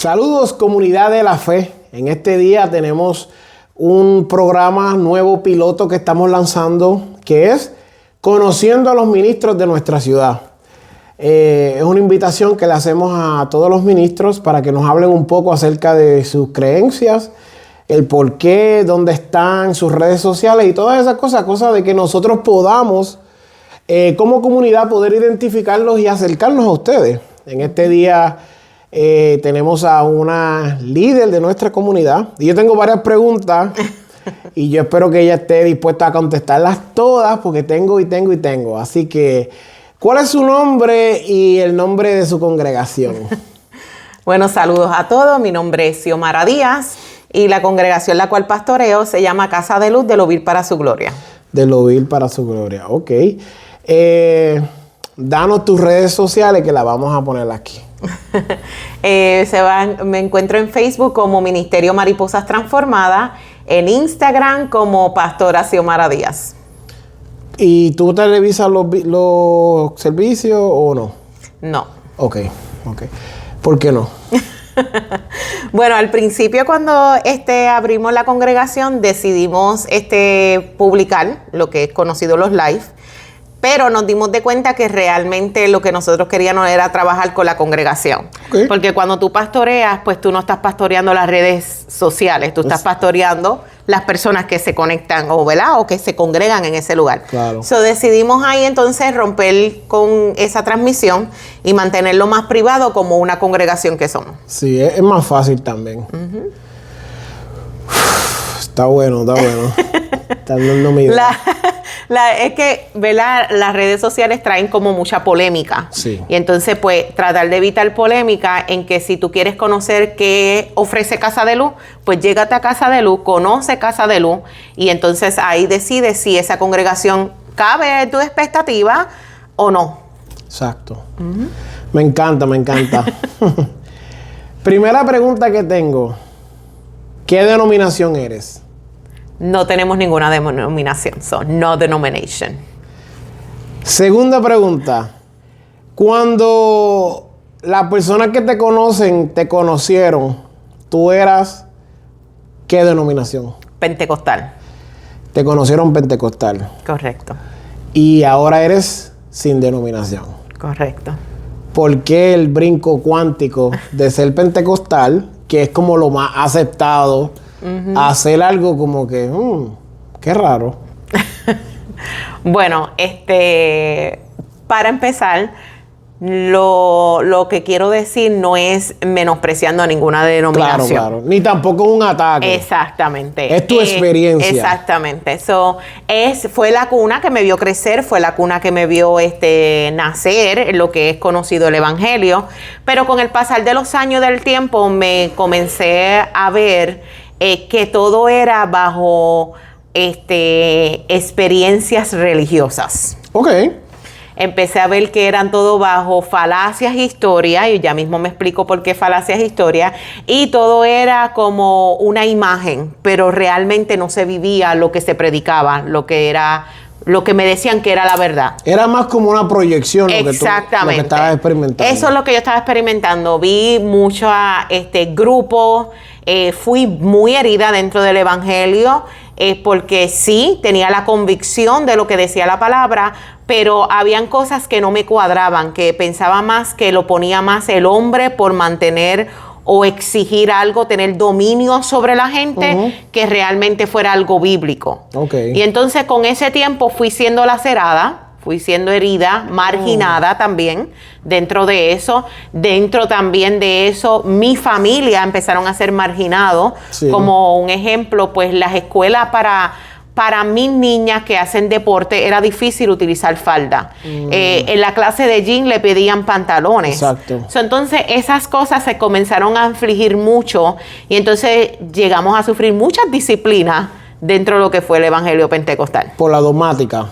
Saludos, comunidad de la fe. En este día tenemos un programa nuevo piloto que estamos lanzando, que es Conociendo a los Ministros de nuestra ciudad. Es una invitación que le hacemos a todos los ministros para que nos hablen un poco acerca de sus creencias, el por qué, dónde están, sus redes sociales y todas esas cosas de que nosotros podamos, como comunidad, poder identificarlos y acercarnos a ustedes. En este día tenemos a una líder de nuestra comunidad y yo tengo varias preguntas y yo espero que ella esté dispuesta a contestarlas todas porque tengo. Así que, ¿cuál es su nombre y el nombre de su congregación? Bueno, saludos a todos. Mi nombre es Xiomara Díaz y la congregación la cual pastoreo se llama Casa de Luz de Lovil para su Gloria. De Lovil para su Gloria, ok. Danos tus redes sociales que las vamos a poner aquí. Me encuentro en Facebook como Ministerio Mariposas Transformadas, en Instagram como Pastora Xiomara Díaz. ¿Y tú televisas los servicios o no? No. Ok. ¿Por qué no? Bueno, al principio cuando abrimos la congregación decidimos publicar lo que es conocido los live, pero nos dimos de cuenta que realmente lo que nosotros queríamos era trabajar con la congregación. Okay. Porque cuando tú pastoreas, pues tú no estás pastoreando las redes sociales, tú estás pastoreando las personas que se conectan o que se congregan en ese lugar. Claro. So decidimos ahí entonces romper con esa transmisión y mantenerlo más privado como una congregación que somos. Sí, es más fácil también. Uh-huh. Está bueno. Está dando mi idea. Es que, ¿verdad? Las redes sociales traen como mucha polémica. Sí. Y entonces, pues, tratar de evitar polémica en que si tú quieres conocer qué ofrece Casa de Luz, pues llégate a Casa de Luz, conoce Casa de Luz y entonces ahí decides si esa congregación cabe en tu expectativa o no. Exacto. Uh-huh. Me encanta. Primera pregunta que tengo. ¿Qué denominación eres? No tenemos ninguna denominación, no denomination. Segunda pregunta. Cuando las personas que te conocieron, ¿tú eras qué denominación? Pentecostal. Te conocieron pentecostal. Correcto. Y ahora eres sin denominación. Correcto. ¿Por qué el brinco cuántico de ser pentecostal, que es como lo más aceptado, uh-huh, hacer algo como que, qué raro? Bueno, para empezar, lo que quiero decir no es menospreciando a ninguna denominación. Claro. Ni tampoco un ataque. Exactamente. Es tu experiencia. Exactamente. Fue la cuna que me vio crecer, fue la cuna que me vio nacer en lo que es conocido el Evangelio. Pero con el pasar de los años del tiempo me comencé a ver que todo era bajo experiencias religiosas. Ok. Empecé a ver que eran todo bajo falacias e historias, y ya mismo me explico por qué falacias e historias, y todo era como una imagen, pero realmente no se vivía lo que se predicaba, lo que me decían que era la verdad. Era más como una proyección lo que estabas experimentando. Eso es lo que yo estaba experimentando. Vi muchos grupos, fui muy herida dentro del Evangelio, porque sí, tenía la convicción de lo que decía la palabra, pero habían cosas que no me cuadraban, que pensaba más que lo ponía más el hombre por mantener o exigir algo, tener dominio sobre la gente, uh-huh, que realmente fuera algo bíblico. Okay. Y entonces con ese tiempo fui siendo lacerada, fui siendo herida, marginada también dentro de eso. Dentro también de eso, mi familia empezaron a ser marginados. Sí. Como un ejemplo, pues las escuelas para mis niñas que hacen deporte era difícil utilizar falda. En la clase de gym le pedían pantalones. Exacto. Entonces esas cosas se comenzaron a afligir mucho y entonces llegamos a sufrir muchas disciplinas dentro de lo que fue el Evangelio Pentecostal. Por la dogmática.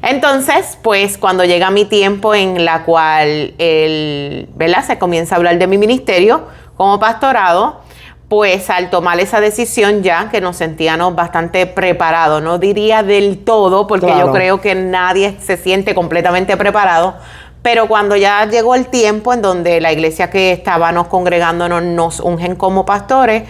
Entonces, pues cuando llega mi tiempo en la cual se comienza a hablar de mi ministerio como pastorado, pues al tomar esa decisión ya que nos sentíamos bastante preparados, no diría del todo, porque claro, yo creo que nadie se siente completamente preparado, Pero cuando ya llegó el tiempo en donde la iglesia que estábamos congregándonos nos ungen como pastores,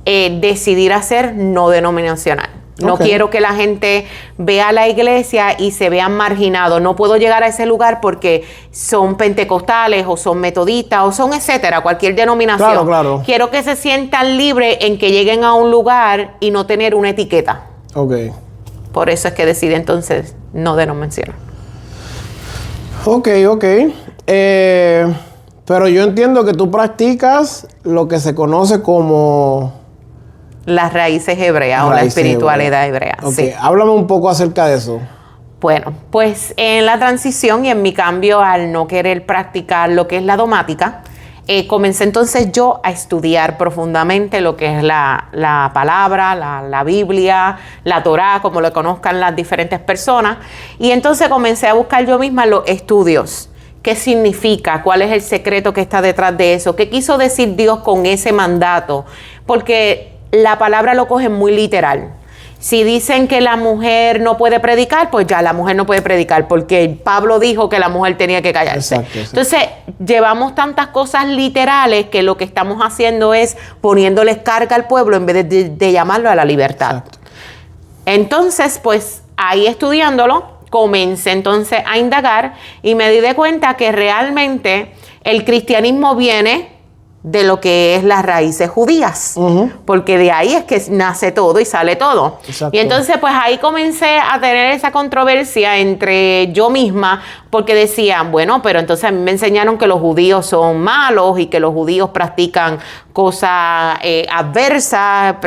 decidir hacer no denominacional. No quiero que la gente vea la iglesia y se vean marginados. No puedo llegar a ese lugar porque son pentecostales o son metodistas o son etcétera, cualquier denominación. Claro, claro. Quiero que se sientan libres en que lleguen a un lugar y no tener una etiqueta. Ok. Por eso es que decidí entonces no denominacional. Ok. Pero yo entiendo que tú practicas lo que se conoce como... Las raíces hebreas o la espiritualidad hebrea. Okay. Sí. Háblame un poco acerca de eso. Bueno, pues en la transición y en mi cambio al no querer practicar lo que es la domática, comencé entonces yo a estudiar profundamente lo que es la palabra, la Biblia, la Torá, como lo conozcan las diferentes personas. Y entonces comencé a buscar yo misma los estudios. ¿Qué significa? ¿Cuál es el secreto que está detrás de eso? ¿Qué quiso decir Dios con ese mandato? Porque la palabra lo cogen muy literal. Si dicen que la mujer no puede predicar, pues ya la mujer no puede predicar, porque Pablo dijo que la mujer tenía que callarse. Exacto. Entonces, llevamos tantas cosas literales que lo que estamos haciendo es poniéndoles carga al pueblo en vez de llamarlo a la libertad. Exacto. Entonces, pues ahí estudiándolo, comencé entonces a indagar y me di de cuenta que realmente el cristianismo viene de lo que es las raíces judías, porque de ahí es que nace todo y sale todo. Exacto. Y entonces pues ahí comencé a tener esa controversia entre yo misma, porque decían, bueno, pero entonces a mí me enseñaron que los judíos son malos y que los judíos practican cosas adversas,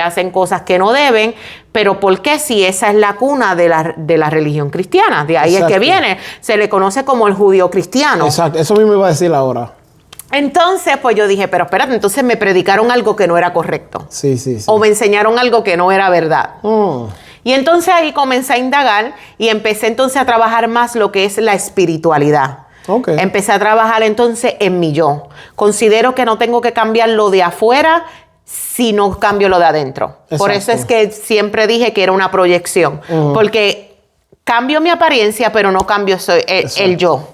hacen cosas que no deben, pero ¿por qué si esa es la cuna de la religión cristiana? De ahí Exacto. es que viene, se le conoce como el judío cristiano. Exacto, eso mismo iba a decir ahora. Entonces, pues yo dije, pero espérate, entonces me predicaron algo que no era correcto. Sí. O me enseñaron algo que no era verdad. Y entonces ahí comencé a indagar y empecé entonces a trabajar más lo que es la espiritualidad. Okay. Empecé a trabajar entonces en mi yo. Considero que no tengo que cambiar lo de afuera si no cambio lo de adentro. Exacto. Por eso es que siempre dije que era una proyección. Porque cambio mi apariencia, pero no cambio el yo.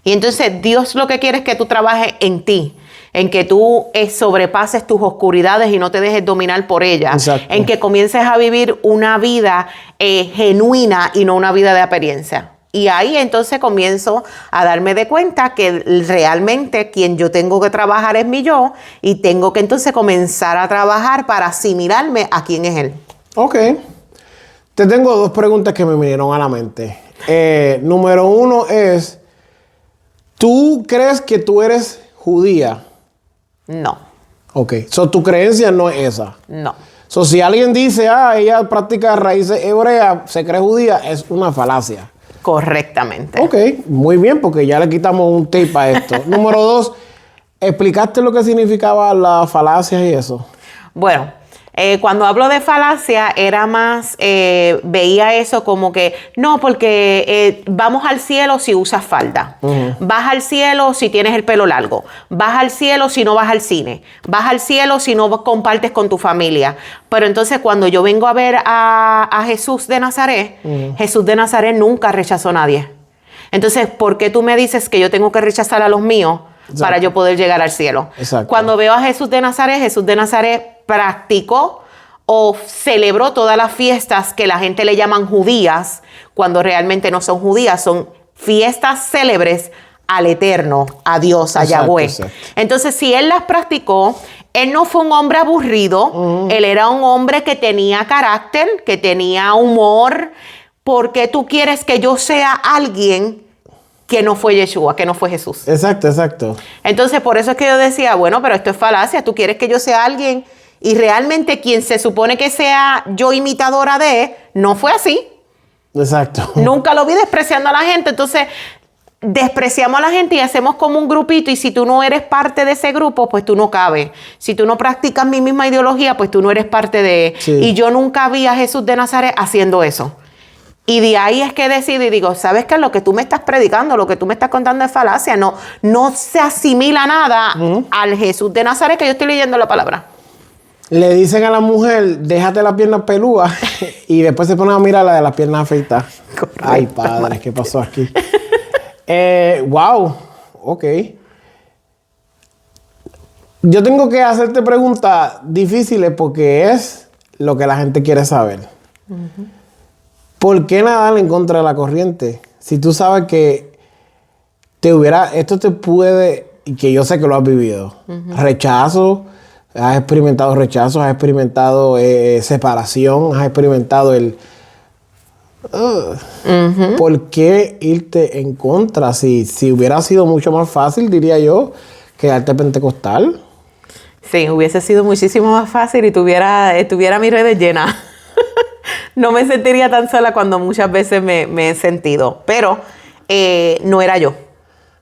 Y entonces Dios lo que quiere es que tú trabajes en ti, en que tú sobrepases tus oscuridades y no te dejes dominar por ellas. Exacto. En que comiences a vivir una vida genuina y no una vida de apariencia. Y ahí entonces comienzo a darme de cuenta que realmente quien yo tengo que trabajar es mi yo y tengo que entonces comenzar a trabajar para asimilarme a quién es Él. Ok. Te tengo dos preguntas que me vinieron a la mente. Número uno es... ¿Tú crees que tú eres judía? No. Ok. So, tu creencia no es esa. No. So, si alguien dice, ella practica raíces hebreas, se cree judía, es una falacia. Correctamente. Ok, muy bien, porque ya le quitamos un tip a esto. Número dos, ¿explicaste lo que significaba las falacias y eso? Bueno, cuando hablo de falacia, era más, veía eso como que, no, porque vamos al cielo si usas falda. Vas al cielo si tienes el pelo largo. Vas al cielo si no vas al cine. Vas al cielo si no compartes con tu familia. Pero entonces cuando yo vengo a ver a Jesús de Nazaret, Jesús de Nazaret nunca rechazó a nadie. Entonces, ¿por qué tú me dices que yo tengo que rechazar a los míos? Exacto. Para yo poder llegar al cielo? Exacto. Cuando veo a Jesús de Nazaret practicó o celebró todas las fiestas que la gente le llaman judías, cuando realmente no son judías, son fiestas célebres al Eterno, a Dios, a Yahweh. Exacto. Entonces, si él las practicó, él no fue un hombre aburrido, él era un hombre que tenía carácter, que tenía humor. ¿Por qué tú quieres que yo sea alguien que no fue Yeshua, que no fue Jesús? Exacto. Entonces, por eso es que yo decía, bueno, pero esto es falacia. Tú quieres que yo sea alguien y realmente quien se supone que sea yo imitadora de, no fue así. Exacto. Nunca lo vi despreciando a la gente. Entonces, despreciamos a la gente y hacemos como un grupito, y si tú no eres parte de ese grupo, pues tú no cabes. Si tú no practicas mi misma ideología, pues tú no eres parte de... Sí. Y yo nunca vi a Jesús de Nazaret haciendo eso. Y de ahí es que decido y digo, ¿sabes qué? Lo que tú me estás predicando, lo que tú me estás contando es falacia. No se asimila nada al Jesús de Nazaret que yo estoy leyendo la palabra. Le dicen a la mujer, déjate las piernas pelúas, y después se ponen a mirar la de las piernas afeitadas. Ay, padre, ¿qué pasó aquí? Wow, ok. Yo tengo que hacerte preguntas difíciles porque es lo que la gente quiere saber. Uh-huh. ¿Por qué nadar en contra de la corriente? Si tú sabes que esto te puede, y que yo sé que lo has vivido, uh-huh. Rechazo, has experimentado rechazo, has experimentado separación, has experimentado el... Uh-huh. ¿Por qué irte en contra? Si hubiera sido mucho más fácil, diría yo, quedarte pentecostal. Sí, hubiese sido muchísimo más fácil y tuviera mis redes llenas. No me sentiría tan sola cuando muchas veces me he sentido. Pero no era yo.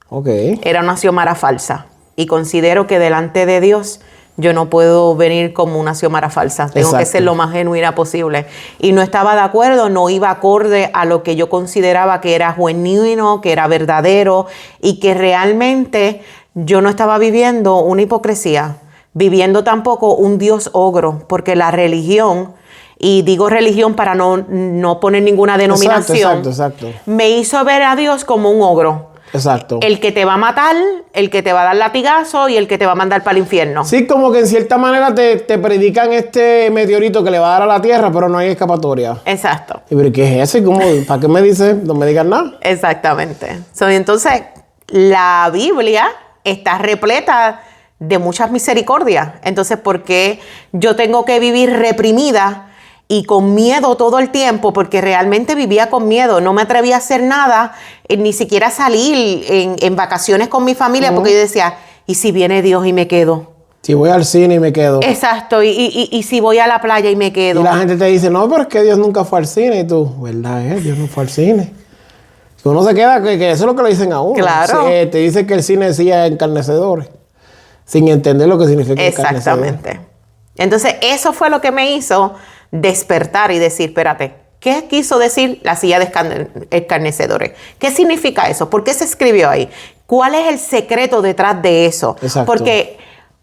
Okay. Era una xiomara falsa. Y considero que delante de Dios yo no puedo venir como una xiomara falsa. Tengo Exacto. que ser lo más genuina posible. Y no estaba de acuerdo, no iba acorde a lo que yo consideraba que era genuino, que era verdadero y que realmente yo no estaba viviendo una hipocresía, viviendo tampoco un Dios ogro, porque la religión, y digo religión para no poner ninguna denominación, exacto. Me hizo ver a Dios como un ogro. Exacto. El que te va a matar, el que te va a dar latigazo y el que te va a mandar para el infierno. Sí, como que en cierta manera te predican este meteorito que le va a dar a la Tierra, pero no hay escapatoria. Exacto. ¿Y pero qué es ese? ¿Para qué me dices? No me digas nada. Exactamente. Entonces, la Biblia está repleta de muchas misericordias. Entonces, ¿por qué yo tengo que vivir reprimida y con miedo todo el tiempo? Porque realmente vivía con miedo. No me atrevía a hacer nada, ni siquiera salir en vacaciones con mi familia, porque yo decía, ¿y si viene Dios y me quedo? Si voy al cine y me quedo. Exacto. Y si voy a la playa y me quedo. Y la gente te dice, no, pero es que Dios nunca fue al cine. Y tú, ¿verdad? Dios no fue al cine. Uno se queda, que eso es lo que le dicen a uno. Claro. Te dice que el cine sí es encarnecedores, sin entender lo que significa encarnecedor. Exactamente. Entonces, eso fue lo que me hizo despertar y decir, espérate, ¿qué quiso decir la silla de escarnecedores? ¿Qué significa eso? ¿Por qué se escribió ahí? ¿Cuál es el secreto detrás de eso? Exacto. Porque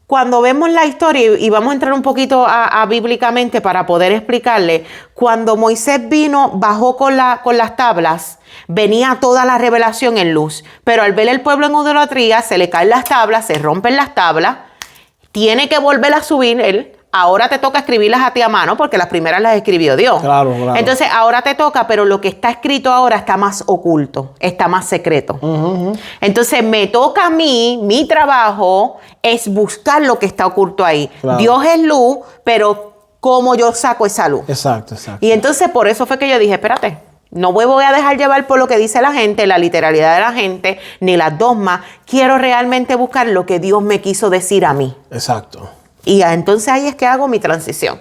cuando vemos la historia, y vamos a entrar un poquito a bíblicamente para poder explicarle, cuando Moisés bajó con las tablas, venía toda la revelación en luz. Pero al ver el pueblo en idolatría, se le caen las tablas, se rompen las tablas, tiene que volver a subir él. Ahora te toca escribirlas a ti a mano porque las primeras las escribió Dios. Claro. Entonces ahora te toca, pero lo que está escrito ahora está más oculto, está más secreto. Uh-huh. Entonces me toca a mí, mi trabajo es buscar lo que está oculto ahí. Claro. Dios es luz, pero ¿cómo yo saco esa luz? Exacto. Y entonces por eso fue que yo dije, espérate, no me voy a dejar llevar por lo que dice la gente, la literalidad de la gente, ni las dogmas. Quiero realmente buscar lo que Dios me quiso decir a mí. Exacto. Y entonces ahí es que hago mi transición.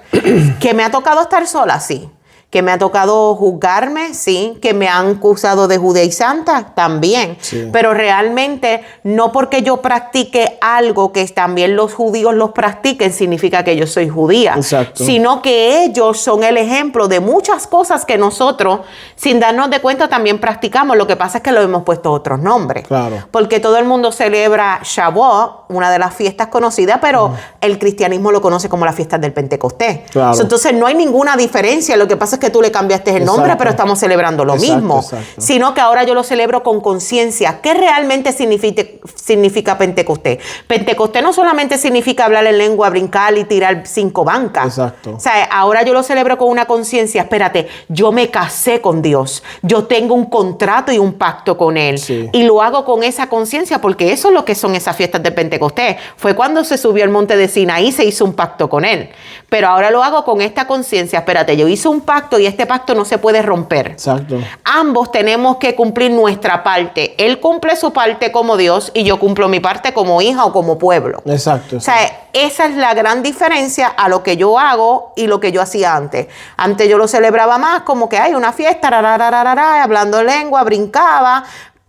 ¿Que me ha tocado estar sola? Sí. ¿Que me ha tocado juzgarme? Sí. ¿Que me han acusado de judaizanta? También. Sí. Pero realmente no porque yo practique algo que también los judíos los practiquen significa que yo soy judía. Exacto. Sino que ellos son el ejemplo de muchas cosas que nosotros, sin darnos de cuenta, también practicamos. Lo que pasa es que lo hemos puesto otros nombres. Claro. Porque todo el mundo celebra Shavuot, una de las fiestas conocidas, pero el cristianismo lo conoce como las fiestas del Pentecostés. Claro. Entonces no hay ninguna diferencia. Lo que pasa es que tú le cambiaste el nombre, pero estamos celebrando lo mismo. Exacto. Sino que ahora yo lo celebro con conciencia. ¿Qué realmente significa Pentecostés? Pentecostés no solamente significa hablar en lengua, brincar y tirar 5 bancas. Exacto. O sea, ahora yo lo celebro con una conciencia. Espérate, yo me casé con Dios. Yo tengo un contrato y un pacto con Él. Sí. Y lo hago con esa conciencia porque eso es lo que son esas fiestas de Pentecostés. Fue cuando se subió al monte de Sinaí, se hizo un pacto con Él. Pero ahora lo hago con esta conciencia. Espérate, yo hice un pacto y este pacto no se puede romper. Exacto. Ambos tenemos que cumplir nuestra parte. Él cumple su parte como Dios y yo cumplo mi parte como hija o como pueblo. Exacto. O sea, esa es la gran diferencia a lo que yo hago y lo que yo hacía antes. Antes yo lo celebraba más como que hay una fiesta, hablando lengua, brincaba,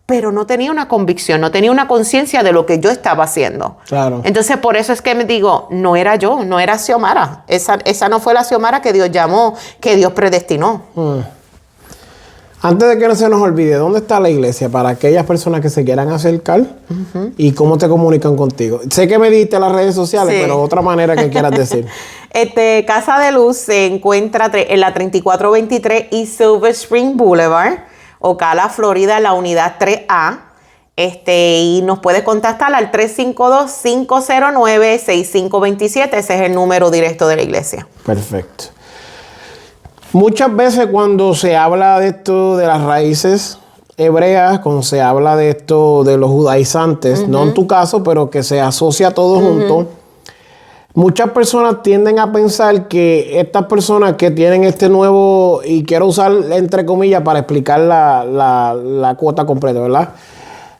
pero no tenía una convicción, no tenía una conciencia de lo que yo estaba haciendo. Claro. Entonces, por eso es que me digo, no era yo, no era xiomara. Esa no fue la xiomara que Dios llamó, que Dios predestinó. Antes de que no se nos olvide, ¿dónde está la iglesia para aquellas personas que se quieran acercar? ¿Y cómo te comunican contigo? Sé que me diste las redes sociales, Sí. pero otra manera que quieras decir. Casa de Luz se encuentra en la 3423 East Silver Spring Boulevard, Ocala, Florida, la unidad 3A. Y nos puedes contactar al 352-509-6527. Ese es el número directo de la iglesia. Perfecto. Muchas veces cuando se habla de esto de las raíces hebreas, cuando se habla de esto de los judaizantes, no en tu caso, pero que se asocia todo junto, muchas personas tienden a pensar que estas personas que tienen este nuevo, y quiero usar entre comillas para explicar la cuota completa, ¿verdad?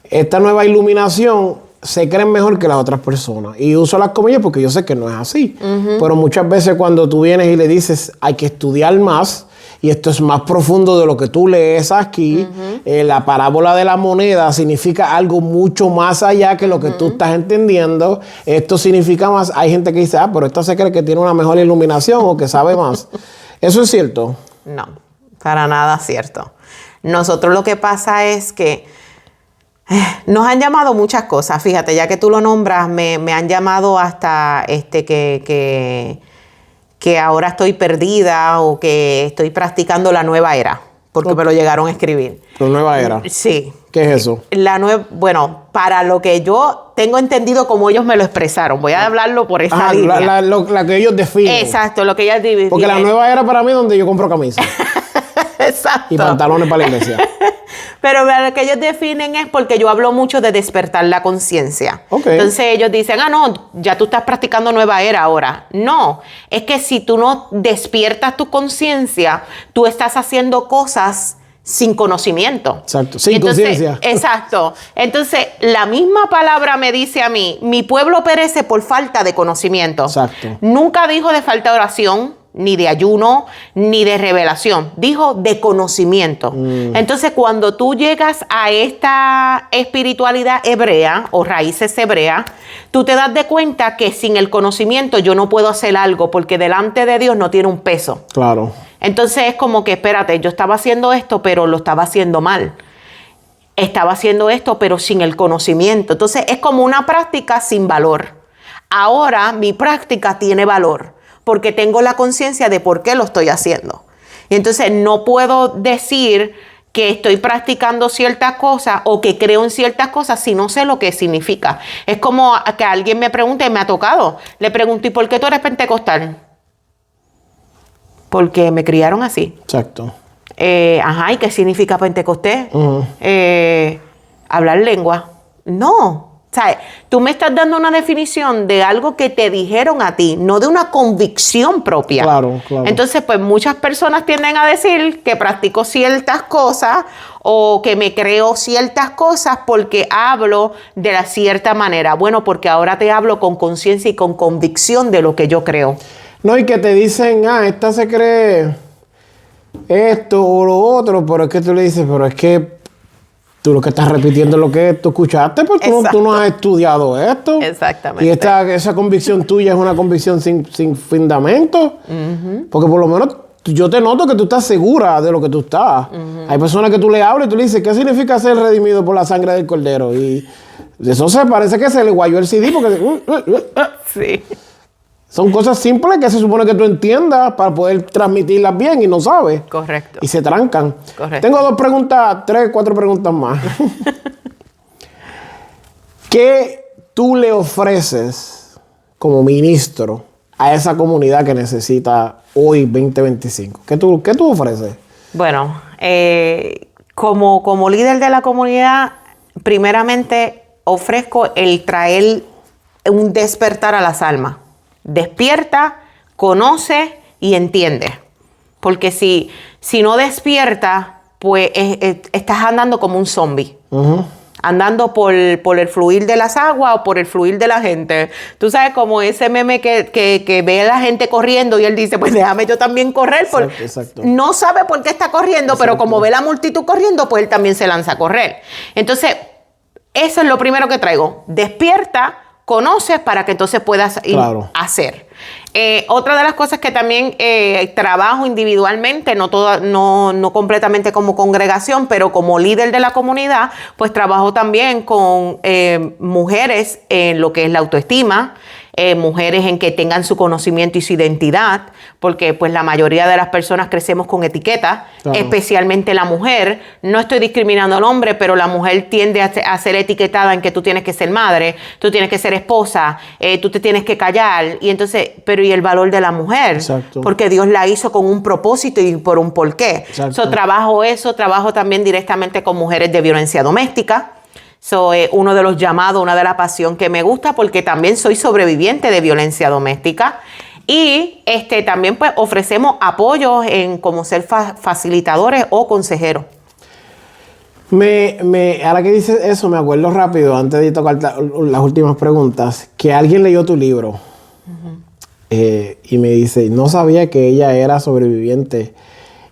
Esta nueva iluminación se creen mejor que las otras personas. Y uso las comillas porque yo sé que no es así. Pero muchas veces cuando tú vienes y le dices hay que estudiar más, y esto es más profundo de lo que tú lees aquí, la parábola de la moneda significa algo mucho más allá que lo que tú estás entendiendo. Esto significa más. Hay gente que dice, pero esta se cree que tiene una mejor iluminación o que sabe más. ¿Eso es cierto? No, para nada cierto. Nosotros lo que pasa es que nos han llamado muchas cosas. Fíjate, ya que tú lo nombras, me han llamado hasta que ahora estoy perdida o que estoy practicando la nueva era, porque me lo llegaron a escribir. ¿La nueva era? Sí. ¿Qué es eso? Bueno, para lo que yo tengo entendido como ellos me lo expresaron. Voy a hablarlo por esa línea. La que ellos definen. Exacto, lo que ellos definen. Porque la nueva era para mí es donde yo compro camisas. Exacto. Y pantalones para la iglesia. Pero lo que ellos definen es porque yo hablo mucho de despertar la conciencia. Okay. Entonces ellos dicen, no, ya tú estás practicando nueva era ahora. No, es que si tú no despiertas tu conciencia, tú estás haciendo cosas sin conocimiento. Exacto, sin conciencia. Exacto. Entonces, la misma palabra me dice a mí, mi pueblo perece por falta de conocimiento. Exacto. Nunca dijo de falta de oración, ni de ayuno, ni de revelación. Dijo de conocimiento. Entonces, cuando tú llegas a esta espiritualidad hebrea o raíces hebreas, tú te das de cuenta que sin el conocimiento yo no puedo hacer algo porque delante de Dios no tiene un peso. Claro. Entonces es como que, espérate, yo estaba haciendo esto, pero lo estaba haciendo mal. Estaba haciendo esto, pero sin el conocimiento. Entonces es como una práctica sin valor. Ahora mi práctica tiene valor porque tengo la conciencia de por qué lo estoy haciendo. Y entonces no puedo decir que estoy practicando ciertas cosas o que creo en ciertas cosas si no sé lo que significa. Es como que alguien me pregunte, me ha tocado. Le pregunto, ¿y por qué tú eres pentecostal? Porque me criaron así. Exacto. ¿Y qué significa Pentecostés? ¿Hablar lengua? No. O sea, tú me estás dando una definición de algo que te dijeron a ti, no de una convicción propia. Claro, claro. Entonces, pues muchas personas tienden a decir que practico ciertas cosas o que me creo ciertas cosas porque hablo de la cierta manera. Bueno, porque ahora te hablo con conciencia y con convicción de lo que yo creo. No, y que te dicen, esta se cree esto o lo otro, pero es que tú le dices, pero es que tú lo que estás repitiendo es lo que tú escuchaste, pero tú no has estudiado esto. Exactamente. Y esa convicción tuya es una convicción sin fundamento. Porque por lo menos yo te noto que tú estás segura de lo que tú estás. Hay personas que tú le hablas y tú le dices, ¿qué significa ser redimido por la sangre del Cordero? Y eso parece que se le guayó el CD porque... Sí. Son cosas simples que se supone que tú entiendas para poder transmitirlas bien y no sabes. Correcto. Y se trancan. Correcto. Tengo 4 preguntas más. ¿Qué tú le ofreces como ministro a esa comunidad que necesita hoy 2025? ¿Qué tú ofreces? Bueno, como líder de la comunidad, primeramente ofrezco el traer un despertar a las almas. Despierta, conoce y entiende. Porque si no despierta, pues estás andando como un zombie. Andando por el fluir de las aguas o por el fluir de la gente. Tú sabes, como ese meme que ve a la gente corriendo y él dice, pues déjame yo también correr. Exacto. No sabe por qué está corriendo, exacto, pero como ve la multitud corriendo, pues él también se lanza a correr. Entonces, eso es lo primero que traigo. Despierta, conoces para que entonces puedas hacer. Otra de las cosas que también trabajo individualmente, no completamente como congregación, pero como líder de la comunidad, pues trabajo también con mujeres en lo que es la autoestima, mujeres en que tengan su conocimiento y su identidad, porque pues la mayoría de las personas crecemos con etiquetas, claro, especialmente la mujer. No estoy discriminando al hombre, pero la mujer tiende a ser etiquetada en que tú tienes que ser madre, tú tienes que ser esposa, tú te tienes que callar, y entonces, pero ¿y el valor de la mujer? Exacto. Porque Dios la hizo con un propósito y por un porqué. Exacto. Trabajo también directamente con mujeres de violencia doméstica. Uno de los llamados, una de las pasiones que me gusta, porque también soy sobreviviente de violencia doméstica. Y también pues ofrecemos apoyos en como ser facilitadores o consejeros. Ahora que dices eso, me acuerdo rápido, antes de tocar las últimas preguntas, que alguien leyó tu libro. Y me dice, no sabía que ella era sobreviviente.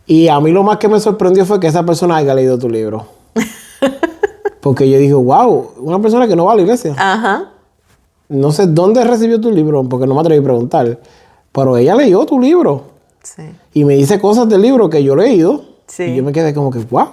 Y a mí lo más que me sorprendió fue que esa persona haya leído tu libro. Porque yo dije, wow, una persona que no va a la iglesia. Ajá. No sé dónde recibió tu libro, porque no me atreví a preguntar. Pero ella leyó tu libro. Sí. Y me dice cosas del libro que yo he leído. Sí. Y yo me quedé como que, wow.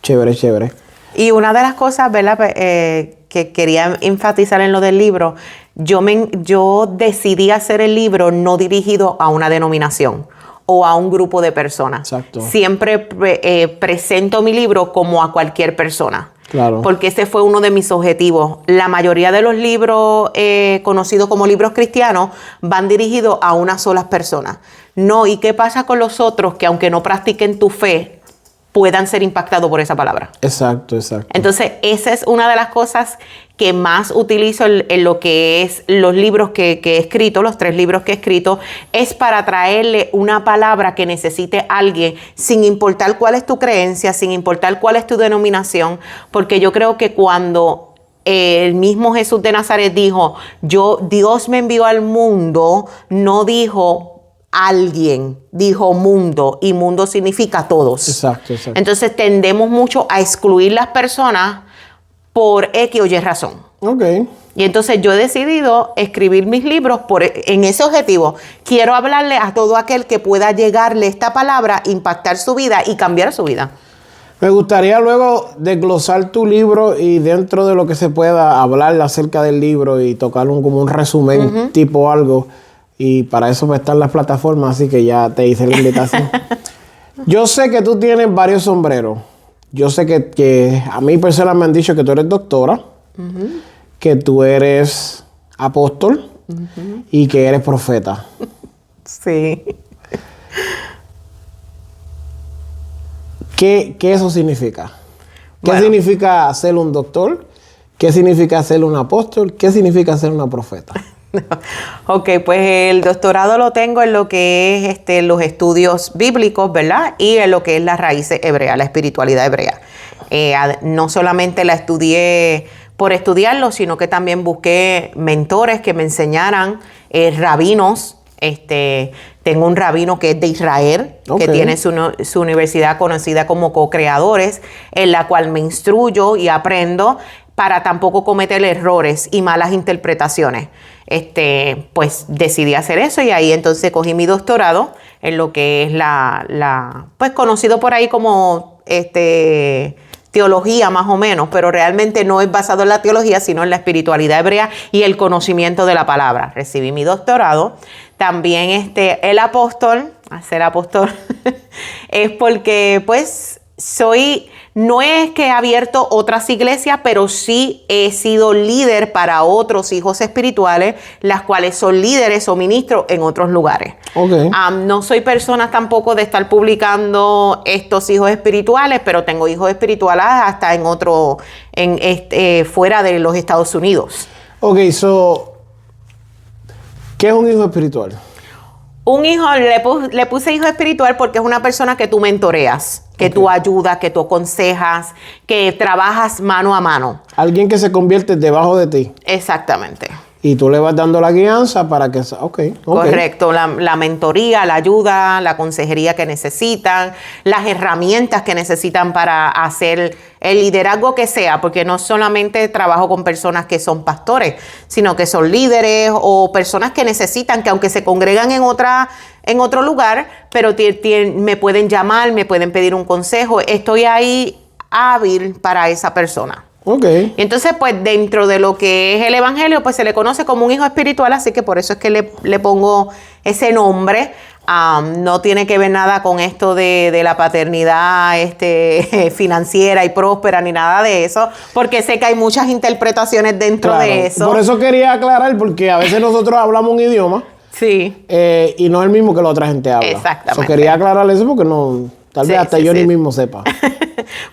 Chévere, chévere. Y una de las cosas, ¿verdad?, que quería enfatizar en lo del libro, yo decidí hacer el libro no dirigido a una denominación o a un grupo de personas. Exacto. Siempre presento mi libro como a cualquier persona. Claro. Porque ese fue uno de mis objetivos. La mayoría de los libros conocidos como libros cristianos van dirigidos a una sola persona. No, ¿y qué pasa con los otros que aunque no practiquen tu fe, puedan ser impactados por esa palabra? Exacto, exacto. Entonces, esa es una de las cosas que más utilizo en lo que es los libros que he escrito, los 3 libros que he escrito, es para traerle una palabra que necesite alguien, sin importar cuál es tu creencia, sin importar cuál es tu denominación, porque yo creo que cuando el mismo Jesús de Nazaret dijo, Dios me envió al mundo, no dijo alguien, dijo mundo, y mundo significa todos. Exacto, exacto. Entonces tendemos mucho a excluir las personas por X o Y razón. Ok. Y entonces yo he decidido escribir mis libros en ese objetivo. Quiero hablarle a todo aquel que pueda llegarle esta palabra, impactar su vida y cambiar su vida. Me gustaría luego desglosar tu libro y dentro de lo que se pueda hablar acerca del libro y tocar como un resumen tipo algo. Y para eso están las plataformas, así que ya te hice la invitación. Yo sé que tú tienes varios sombreros. Yo sé que a mí personas me han dicho que tú eres doctora, que tú eres apóstol y que eres profeta. Sí. ¿Qué eso significa? ¿Qué Bueno. significa ser un doctor? ¿Qué significa ser un apóstol? ¿Qué significa ser una profeta? Ok, pues el doctorado lo tengo en lo que es los estudios bíblicos, ¿verdad? Y en lo que es las raíces hebreas, la espiritualidad hebrea. No solamente la estudié por estudiarlo, sino que también busqué mentores que me enseñaran, rabinos. Tengo un rabino que es de Israel, Okay. que tiene su universidad conocida como Co-Creadores, en la cual me instruyo y aprendo para tampoco cometer errores y malas interpretaciones. Pues decidí hacer eso y ahí entonces cogí mi doctorado en lo que es pues conocido por ahí como teología más o menos, pero realmente no es basado en la teología, sino en la espiritualidad hebrea y el conocimiento de la palabra. Recibí mi doctorado. También el apóstol, ser apóstol, es porque pues no es que he abierto otras iglesias, pero sí he sido líder para otros hijos espirituales, las cuales son líderes o ministros en otros lugares. Okay. No soy persona tampoco de estar publicando estos hijos espirituales, pero tengo hijos espirituales hasta fuera de los Estados Unidos. Ok, ¿qué es un hijo espiritual? Un hijo, le puse hijo espiritual porque es una persona que tú mentoreas, que Okay. tú ayudas, que tú aconsejas, que trabajas mano a mano. Alguien que se convierte debajo de ti. Exactamente. Y tú le vas dando la guianza para que... Ok. Correcto, la mentoría, la ayuda, la consejería que necesitan, las herramientas que necesitan para hacer el liderazgo que sea, porque no solamente trabajo con personas que son pastores, sino que son líderes o personas que necesitan, que aunque se congregan en otro lugar, pero me pueden llamar, me pueden pedir un consejo. Estoy ahí hábil para esa persona. Ok. Y entonces, pues, dentro de lo que es el evangelio, pues se le conoce como un hijo espiritual, así que por eso es que le pongo ese nombre. No tiene que ver nada con esto de la paternidad financiera y próspera, ni nada de eso, porque sé que hay muchas interpretaciones dentro de eso. Por eso quería aclarar, porque a veces nosotros hablamos un idioma Sí. y no es el mismo que la otra gente habla. Exactamente. Quería aclarar eso porque no, tal vez hasta yo ni mismo sepa.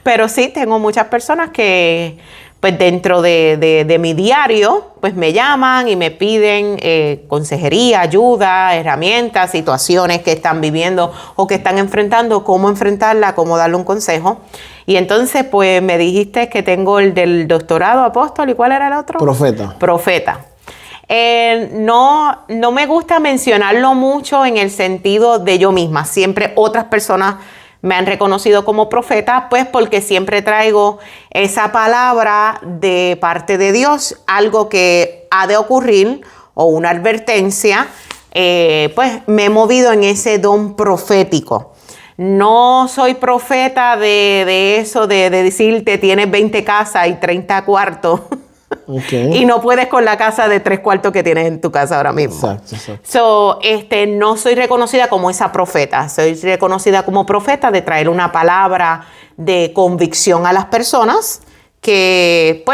Pero sí, tengo muchas personas que, pues dentro de mi diario, pues me llaman y me piden consejería, ayuda, herramientas, situaciones que están viviendo o que están enfrentando, cómo enfrentarla, cómo darle un consejo. Y entonces, pues me dijiste que tengo el del doctorado apóstol, ¿y cuál era el otro? Profeta. No me gusta mencionarlo mucho en el sentido de yo misma. Siempre otras personas me han reconocido como profeta, pues porque siempre traigo esa palabra de parte de Dios, algo que ha de ocurrir o una advertencia, pues me he movido en ese don profético. No soy profeta de eso, de decirte tienes 20 casas y 30 cuartos. Okay. Y no puedes con la casa de 3 cuartos que tienes en tu casa ahora mismo. Exacto. No soy reconocida como esa profeta. Soy reconocida como profeta de traer una palabra de convicción a las personas que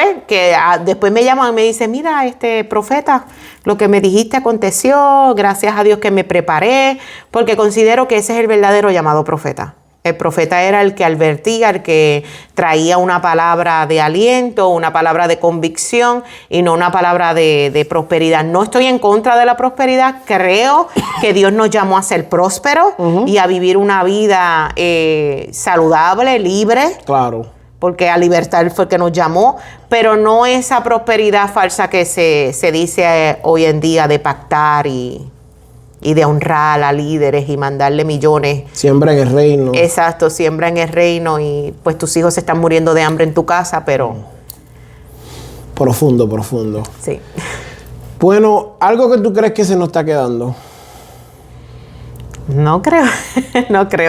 después me llaman y me dicen, mira, profeta, lo que me dijiste aconteció, gracias a Dios que me preparé, porque considero que ese es el verdadero llamado profeta. El profeta era el que advertía, el que traía una palabra de aliento, una palabra de convicción y no una palabra de prosperidad. No estoy en contra de la prosperidad. Creo que Dios nos llamó a ser prósperos y a vivir una vida saludable, libre. Claro. Porque a libertad fue el que nos llamó, pero no esa prosperidad falsa que se dice hoy en día de pactar y de honrar a líderes y mandarle millones. Siembra en el reino. Exacto, siembra en el reino y pues tus hijos se están muriendo de hambre en tu casa, pero... Profundo. Sí. Bueno, ¿algo que tú crees que se nos está quedando? No creo,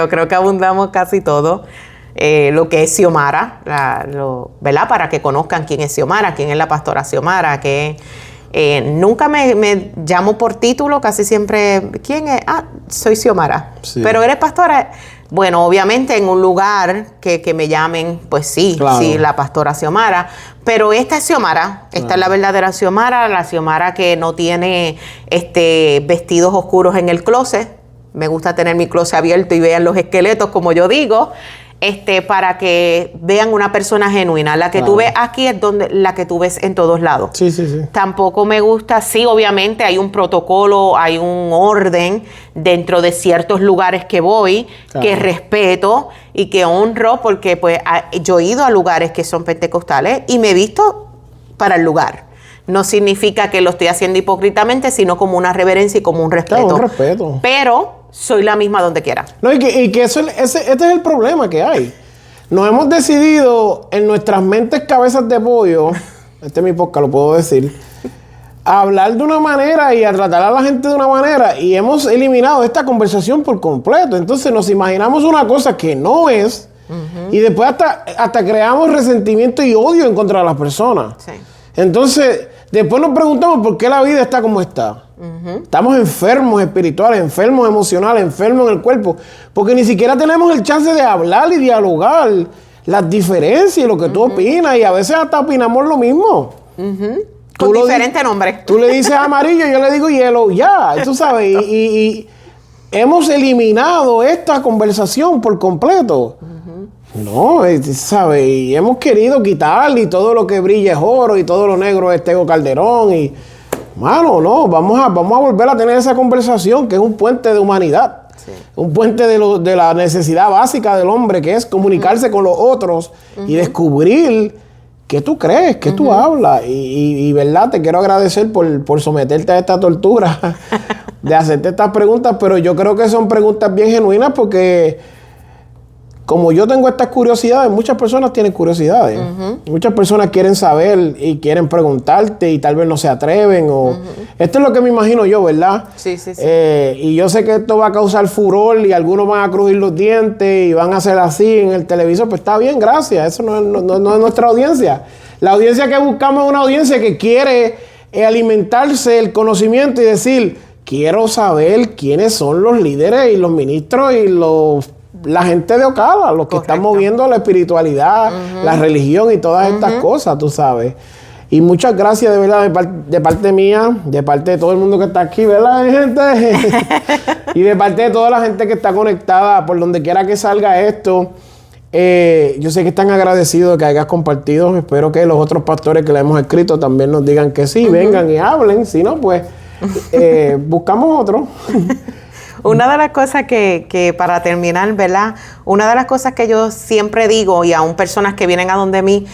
creo que abundamos casi todo. Lo que es Xiomara, ¿verdad? Para que conozcan quién es Xiomara, quién es la pastora Xiomara, que... nunca me llamo por título, casi siempre, ¿quién es? Soy Xiomara. Sí. Pero eres pastora. Bueno, obviamente en un lugar que me llamen, pues sí, claro. Sí, la pastora Xiomara. Pero esta es Xiomara, esta es la verdadera Xiomara, la Xiomara que no tiene vestidos oscuros en el closet. Me gusta tener mi closet abierto y vean los esqueletos, como yo digo. Para que vean una persona genuina. La que tú ves aquí es la que tú ves en todos lados. Sí. Tampoco me gusta, sí, obviamente hay un protocolo, hay un orden dentro de ciertos lugares que voy, que respeto y que honro, porque pues yo he ido a lugares que son pentecostales y me he visto para el lugar. No significa que lo estoy haciendo hipócritamente, sino como una reverencia y como un respeto. Claro, un respeto. Pero soy la misma donde quiera. No, y que este es el problema que hay. Nos hemos decidido en nuestras mentes cabezas de pollo, este es mi podcast, lo puedo decir, a hablar de una manera y a tratar a la gente de una manera, y hemos eliminado esta conversación por completo. Entonces nos imaginamos una cosa que no es, y después hasta creamos resentimiento y odio en contra de las personas. Sí. Entonces, después nos preguntamos por qué la vida está como está. Estamos enfermos espirituales, enfermos emocionales, enfermos en el cuerpo, porque ni siquiera tenemos el chance de hablar y dialogar las diferencias y lo que tú opinas, y a veces hasta opinamos lo mismo. Con diferentes nombres. Tú le dices amarillo, yo le digo hielo, ya, tú sabes, y hemos eliminado esta conversación por completo. No, ¿sabes? Y hemos querido quitarle y todo lo que brilla es oro y todo lo negro es Tego Calderón y... Mano, no, vamos a volver a tener esa conversación que es un puente de humanidad. Sí. Un puente de la necesidad básica del hombre, que es comunicarse con los otros y descubrir qué tú crees, qué tú hablas. Y verdad, te quiero agradecer por someterte a esta tortura de hacerte estas preguntas, pero yo creo que son preguntas bien genuinas porque... Como yo tengo estas curiosidades, muchas personas tienen curiosidades. Muchas personas quieren saber y quieren preguntarte y tal vez no se atreven. Esto es lo que me imagino yo, ¿verdad? Sí. Y yo sé que esto va a causar furor y algunos van a crujir los dientes y van a hacer así en el televisor. Pues está bien, gracias. Eso no es nuestra audiencia. La audiencia que buscamos es una audiencia que quiere alimentarse el conocimiento y decir, quiero saber quiénes son los líderes y los ministros y la gente de Ocala, los que están moviendo la espiritualidad, la religión y todas estas cosas, tú sabes. Y muchas gracias de verdad de parte mía, de parte de todo el mundo que está aquí, ¿verdad, gente? Y de parte de toda la gente que está conectada por donde quiera que salga esto. Yo sé que están agradecidos de que hayas compartido. Espero que los otros pastores que le hemos escrito también nos digan que sí, vengan y hablen. Si no, pues buscamos otro. Una de las cosas que para terminar, ¿verdad? Una de las cosas que yo siempre digo, y aún personas que vienen a donde mí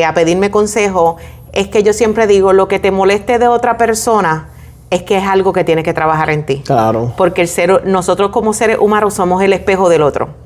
a pedirme consejo, es que yo siempre digo, lo que te moleste de otra persona es que es algo que tienes que trabajar en ti. Claro. Porque nosotros como seres humanos somos el espejo del otro.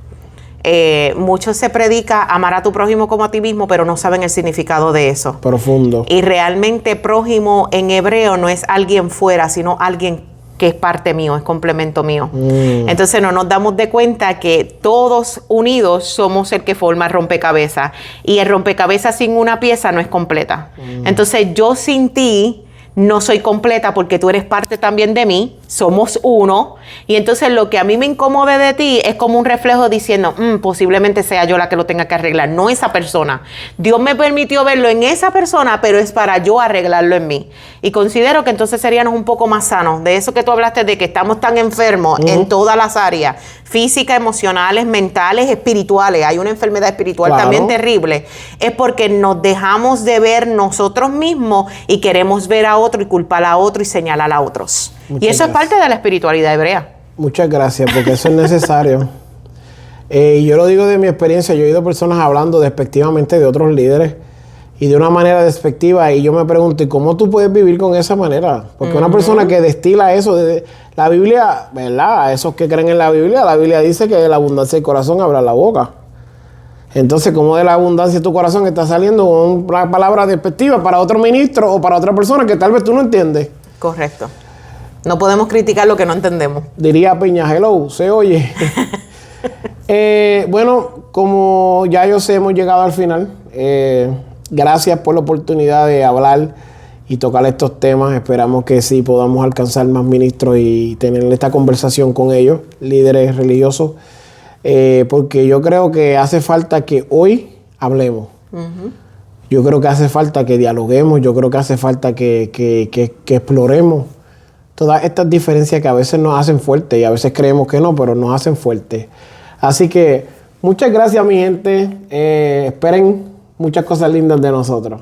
Mucho se predica amar a tu prójimo como a ti mismo, pero no saben el significado de eso. Profundo. Y realmente prójimo en hebreo no es alguien fuera, sino alguien que es parte mío, es complemento mío. Entonces no nos damos de cuenta que todos unidos somos el que forma el rompecabezas. Y el rompecabezas sin una pieza no es completa. Entonces yo sin ti no soy completa porque tú eres parte también de mí, somos uno, y entonces lo que a mí me incomode de ti es como un reflejo diciendo, posiblemente sea yo la que lo tenga que arreglar, no esa persona. Dios me permitió verlo en esa persona, pero es para yo arreglarlo en mí. Y considero que entonces seríamos un poco más sanos. De eso que tú hablaste, de que estamos tan enfermos en todas las áreas, físicas, emocionales, mentales, espirituales. Hay una enfermedad espiritual también terrible. Es porque nos dejamos de ver nosotros mismos y queremos ver a otro y culpar a otro y señalar a otros. Y eso es parte de la espiritualidad hebrea. Muchas gracias, porque eso es necesario. Yo lo digo de mi experiencia. Yo he oído personas hablando despectivamente de otros líderes y de una manera despectiva, y yo me pregunto, ¿y cómo tú puedes vivir con esa manera? Porque una persona que destila eso, la Biblia, ¿verdad? Esos que creen en la Biblia dice que de la abundancia del corazón habla la boca. Entonces, ¿cómo de la abundancia de tu corazón está saliendo una palabra despectiva para otro ministro o para otra persona que tal vez tú no entiendes? Correcto. No podemos criticar lo que no entendemos. Diría Peña, hello, se oye. Bueno, como ya yo sé, hemos llegado al final. Gracias por la oportunidad de hablar y tocar estos temas. Esperamos que sí podamos alcanzar más ministros y tener esta conversación con ellos, líderes religiosos. Porque yo creo que hace falta que hoy hablemos. Yo creo que hace falta que dialoguemos. Yo creo que hace falta que exploremos todas estas diferencias que a veces nos hacen fuertes y a veces creemos que no, pero nos hacen fuertes. Así que muchas gracias, mi gente. Esperen muchas cosas lindas de nosotros.